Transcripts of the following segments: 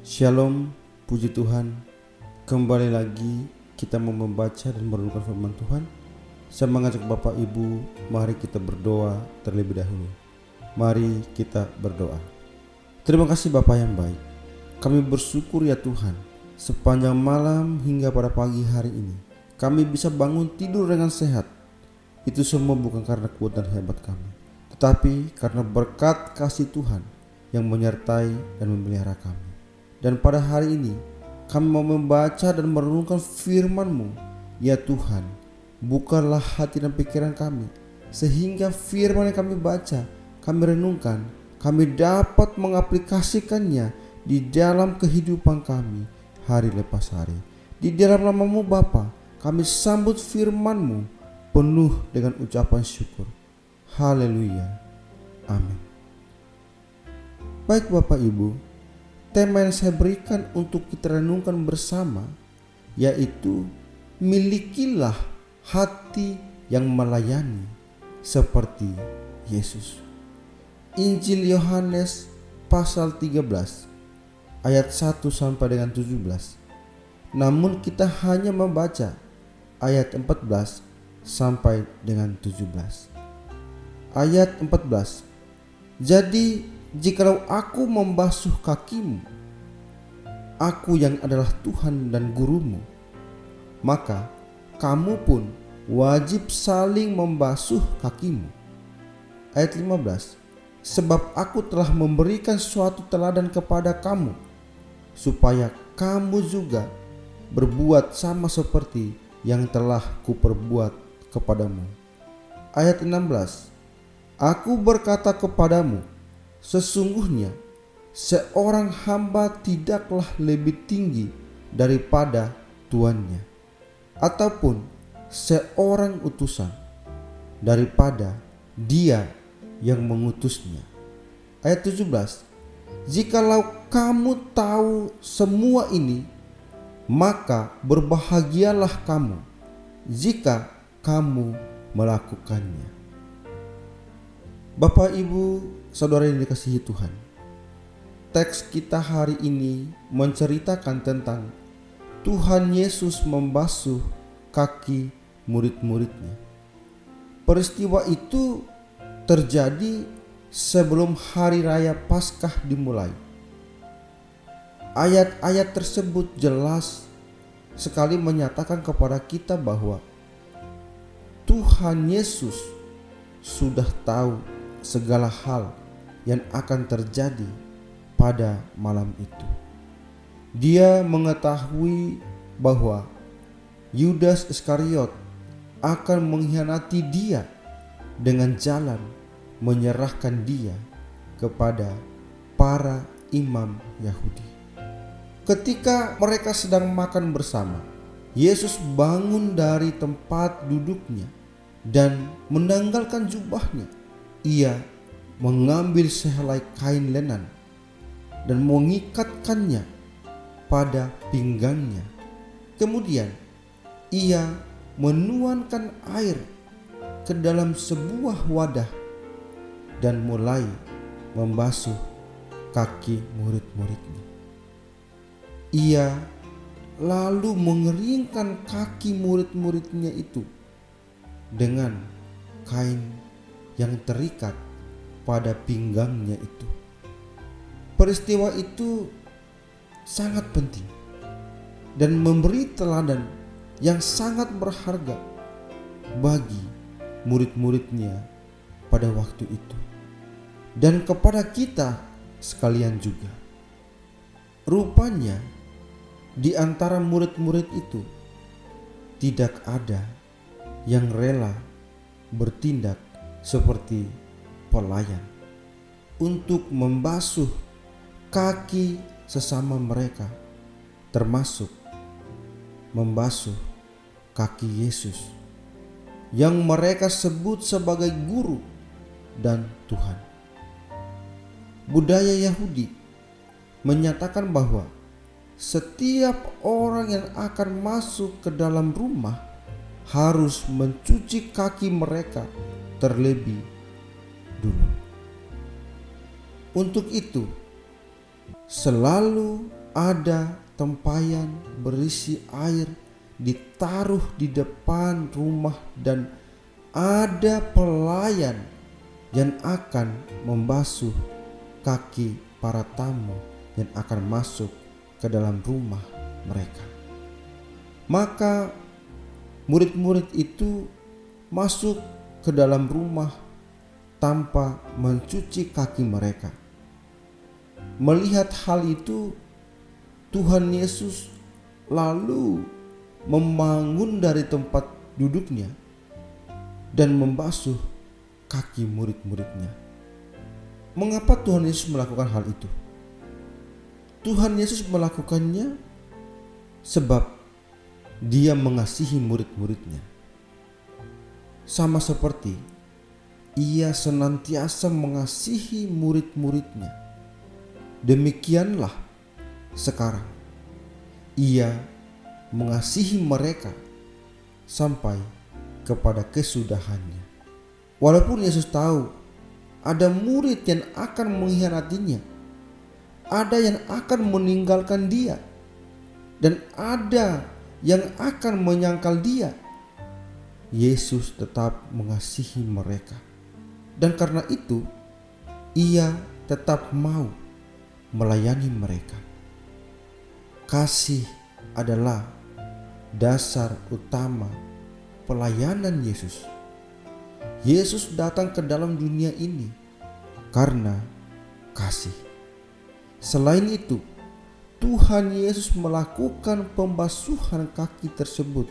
Shalom, puji Tuhan. Kembali lagi kita mau membaca dan merenungkan firman Tuhan. Saya mengajak Bapak Ibu, mari kita berdoa terlebih dahulu. Mari kita berdoa. Terima kasih Bapa yang baik. Kami bersyukur ya Tuhan, sepanjang malam hingga pada pagi hari ini kami bisa bangun tidur dengan sehat. Itu semua bukan karena kuat dan hebat kami, tetapi karena berkat kasih Tuhan yang menyertai dan memelihara kami. Dan pada hari ini kami mau membaca dan merenungkan firman-Mu. Ya Tuhan, bukalah hati dan pikiran kami, sehingga firman yang kami baca, kami renungkan, kami dapat mengaplikasikannya di dalam kehidupan kami hari lepas hari. Di dalam nama-Mu Bapa, kami sambut firman-Mu penuh dengan ucapan syukur. Haleluya. Amin. Baik Bapak Ibu, tema yang saya berikan untuk kita renungkan bersama yaitu milikilah hati yang melayani seperti Yesus. Injil Yohanes pasal 13 ayat 1 sampai dengan 17. Namun kita hanya membaca ayat 14 sampai dengan 17. Ayat 14. Jadi jikalau aku membasuh kakimu, aku yang adalah Tuhan dan gurumu, maka kamu pun wajib saling membasuh kakimu. Ayat 15. Sebab aku telah memberikan suatu teladan kepada kamu, supaya kamu juga berbuat sama seperti yang telah kuperbuat kepadamu. Ayat 16. Aku berkata kepadamu, sesungguhnya seorang hamba tidaklah lebih tinggi daripada tuannya, ataupun seorang utusan daripada dia yang mengutusnya. Ayat 17. Jikalau kamu tahu semua ini, maka berbahagialah kamu jika kamu melakukannya. Bapak, Ibu, saudara yang dikasihi Tuhan, teks kita hari ini menceritakan tentang Tuhan Yesus membasuh kaki murid-muridnya. Peristiwa itu terjadi sebelum hari raya Paskah dimulai. Ayat-ayat tersebut jelas sekali menyatakan kepada kita bahwa Tuhan Yesus sudah tahu segala hal yang akan terjadi pada malam itu. Dia mengetahui bahwa Yudas Iskariot akan mengkhianati dia dengan jalan menyerahkan dia kepada para imam Yahudi. Ketika mereka sedang makan bersama, Yesus bangun dari tempat duduknya dan menanggalkan jubahnya. Ia mengambil sehelai kain lenan dan mengikatkannya pada pinggangnya. Kemudian ia menuangkan air ke dalam sebuah wadah dan mulai membasuh kaki murid-muridnya. Ia lalu mengeringkan kaki murid-muridnya itu dengan kain yang terikat pada pinggangnya itu. Peristiwa itu sangat penting dan memberi teladan yang sangat berharga bagi murid-muridnya pada waktu itu dan kepada kita sekalian juga. Rupanya di antara murid-murid itu tidak ada yang rela bertindak seperti pelayan untuk membasuh kaki sesama mereka, termasuk membasuh kaki Yesus yang mereka sebut sebagai guru dan Tuhan. Budaya Yahudi menyatakan bahwa setiap orang yang akan masuk ke dalam rumah harus mencuci kaki mereka terlebih dulu. Untuk itu, selalu ada tempayan berisi air ditaruh di depan rumah dan ada pelayan yang akan membasuh kaki para tamu yang akan masuk ke dalam rumah mereka. Maka murid-murid itu masuk ke dalam rumah tanpa mencuci kaki mereka. Melihat hal itu, Tuhan Yesus lalu membangun dari tempat duduknya dan membasuh kaki murid-muridnya. Mengapa Tuhan Yesus melakukan hal itu? Tuhan Yesus melakukannya sebab Dia mengasihi murid-muridnya. Sama seperti Ia senantiasa mengasihi murid-muridnya. Demikianlah sekarang Ia mengasihi mereka sampai kepada kesudahannya. Walaupun Yesus tahu ada murid yang akan mengkhianatinya, ada yang akan meninggalkan Dia, dan ada yang akan menyangkal Dia, Yesus tetap mengasihi mereka. Dan karena itu Ia tetap mau melayani mereka. Kasih adalah dasar utama pelayanan Yesus. Yesus datang ke dalam dunia ini karena kasih. Selain itu, Tuhan Yesus melakukan pembasuhan kaki tersebut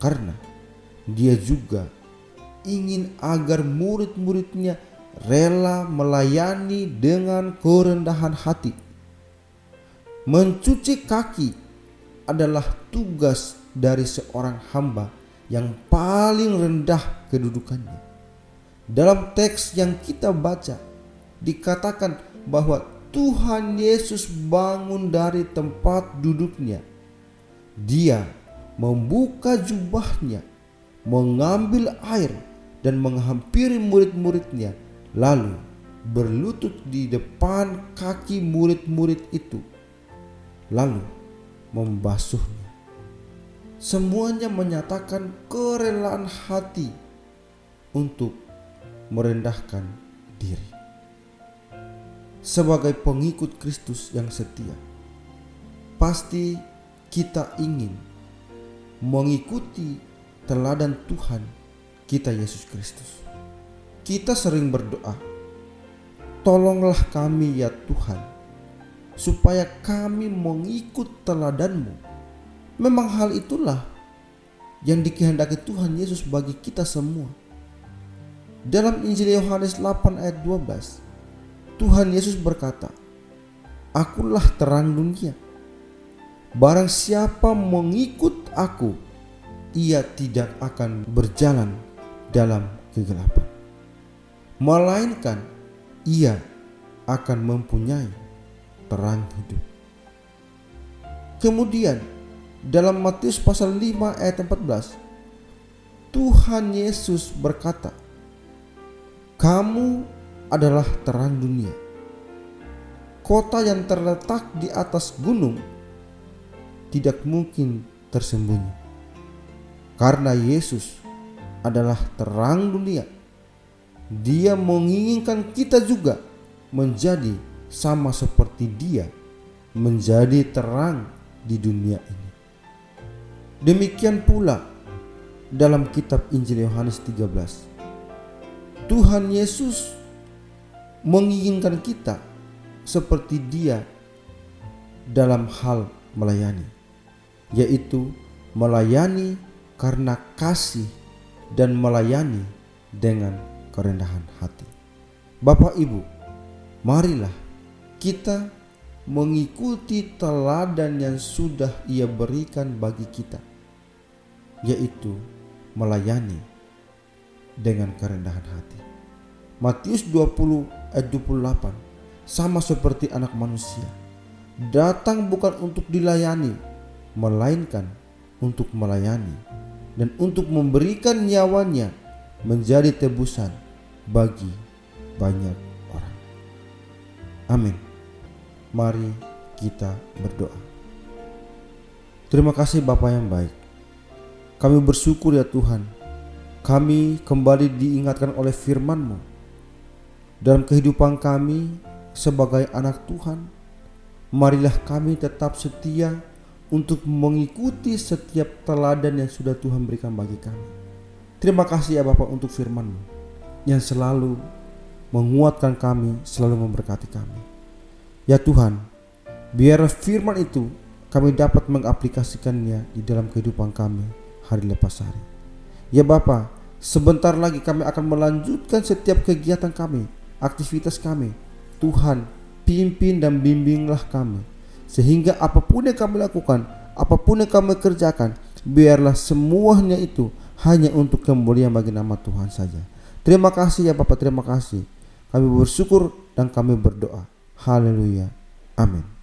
karena Dia juga ingin agar murid-muridnya rela melayani dengan kerendahan hati. Mencuci kaki adalah tugas dari seorang hamba yang paling rendah kedudukannya. Dalam teks yang kita baca dikatakan bahwa Tuhan Yesus bangun dari tempat duduknya. Dia membuka jubahnya, mengambil air dan menghampiri murid-muridnya, lalu berlutut di depan kaki murid-murid itu, lalu membasuhnya. Semuanya menyatakan kerelaan hati untuk merendahkan diri. Sebagai pengikut Kristus yang setia, pasti kita ingin mengikuti teladan Tuhan kita Yesus Kristus. Kita sering berdoa, tolonglah kami ya Tuhan, supaya kami mengikut teladan-Mu. Memang hal itulah yang dikehendaki Tuhan Yesus bagi kita semua. Dalam Injil Yohanes 8 ayat 12, Tuhan Yesus berkata, Akulah terang dunia. Barang siapa mengikut Aku, ia tidak akan berjalan dalam kegelapan, melainkan ia akan mempunyai terang hidup. Kemudian dalam Matius pasal 5 ayat 14, Tuhan Yesus berkata, Kamu adalah terang dunia. Kota yang terletak di atas gunung tidak mungkin tersembunyi. Karena Yesus adalah terang dunia, Dia menginginkan kita juga menjadi sama seperti Dia menjadi terang di dunia ini. Demikian pula dalam kitab Injil Yohanes 13. Tuhan Yesus menginginkan kita seperti Dia dalam hal melayani, yaitu melayani karena kasih dan melayani dengan kerendahan hati. Bapak Ibu, marilah kita mengikuti teladan yang sudah Ia berikan bagi kita, yaitu melayani dengan kerendahan hati. Matius 20 ayat 28, sama seperti Anak Manusia, datang bukan untuk dilayani, melainkan untuk melayani dan untuk memberikan nyawanya menjadi tebusan bagi banyak orang. Amin. Mari kita berdoa. Terima kasih Bapa yang baik. Kami bersyukur ya Tuhan, kami kembali diingatkan oleh firman-Mu dalam kehidupan kami sebagai anak Tuhan. Marilah kami tetap setia untuk mengikuti setiap teladan yang sudah Tuhan berikan bagi kami. Terima kasih ya Bapa untuk firman-Mu yang selalu menguatkan kami, selalu memberkati kami. Ya Tuhan, biar firman itu kami dapat mengaplikasikannya di dalam kehidupan kami hari lepas hari. Ya Bapa, sebentar lagi kami akan melanjutkan setiap kegiatan kami, aktivitas kami. Tuhan, pimpin dan bimbinglah kami, sehingga apapun yang kami lakukan, apapun yang kami kerjakan, biarlah semuanya itu hanya untuk kemuliaan bagi nama Tuhan saja. Terima kasih ya Bapa, terima kasih. Kami bersyukur dan kami berdoa. Haleluya. Amin.